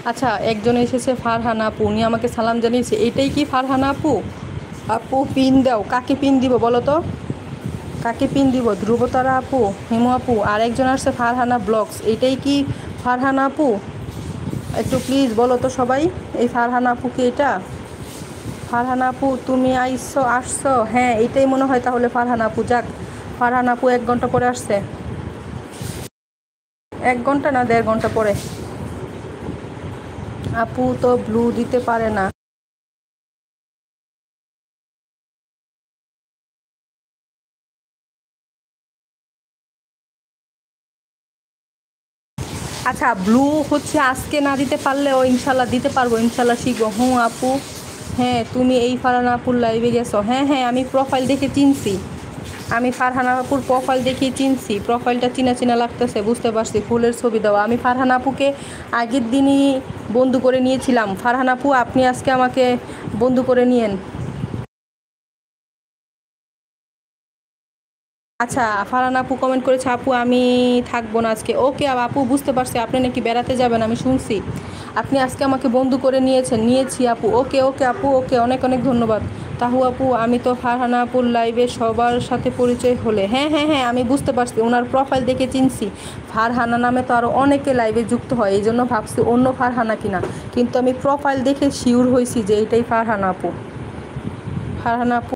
আচ্ছা, একজন এসেছে ফারহানা আপু, উনি আমাকে সালাম জানিয়েছে। এটাই কি ফারহানা আপু? আপু পিন দাও, কাকে পিন দিব বলো তো? কাকে পিন দিব? ধ্রুবতারা আপু, হিমু আপু, আর একজন আসছে ফারহানা ব্লগস, এটাই কি ফারহানা আপু? একটু প্লিজ বলো তো সবাই, এই ফারহানা আপু কি এটা? ফারহানা আপু তুমি আসছো? হ্যাঁ, এটাই মনে হয় তাহলে ফারহানা আপু। যাক, ফারহানা আপু 1 ঘন্টা পরে আসছে। 1 ঘন্টা না, 1.5 ঘন্টা পরে। আপু তো ব্লু দিতে পারে না। আচ্ছা, ব্লু হচ্ছে আজকে না দিতে পারলেও ইনশাল্লাহ দিতে পারবো, ইনশাল্লাহ শিখবো। হুঁ আপু। হ্যাঁ, তুমি এই ফারহানা আপুর লাইভে গেছো? হ্যাঁ হ্যাঁ, আমি প্রোফাইল দেখে চিনছি। আমি ফারহানা আপুর প্রোফাইল দেখে চিনছি, প্রোফাইলটা চিনা চিনা লাগতেছে, বুঝতে পারছি ফুলের ছবি দেওয়া। আমি ফারহানা আপুকে আগের দিনই বন্ধু করে নিয়েছিলাম। ফারহানা আপু, আপনি আজকে আমাকে বন্ধু করে নিয়েন। আচ্ছা, ফারহানা আপু কমেন্ট করেছে, আপু আমি থাকবো না আজকে। ওকে আপু, বুঝতে পারছি আপনি নাকি বেড়াতে যাবেন, আমি শুনছি। আপনি আজকে আমাকে বন্ধু করে নিয়েছি আপু। ওকে ওকে আপু, ওকে, অনেক অনেক ধন্যবাদ। তাহু আপু, আমি তো ফারহানা আপুর লাইভে সবার সাথে পরিচয় হলে, হ্যাঁ হ্যাঁ হ্যাঁ, আমি বুঝতে পারছি, ওনার প্রোফাইল দেখে চিনছি। ফারহানা নামে তো আরও অনেকে লাইভে যুক্ত হয়, এই জন্য ভাবছি অন্য ফারহানা কিনা। কিন্তু আমি প্রোফাইল দেখে শিওর হয়েছি যে এটাই ফারহানা আপু। ফারহানা আপু।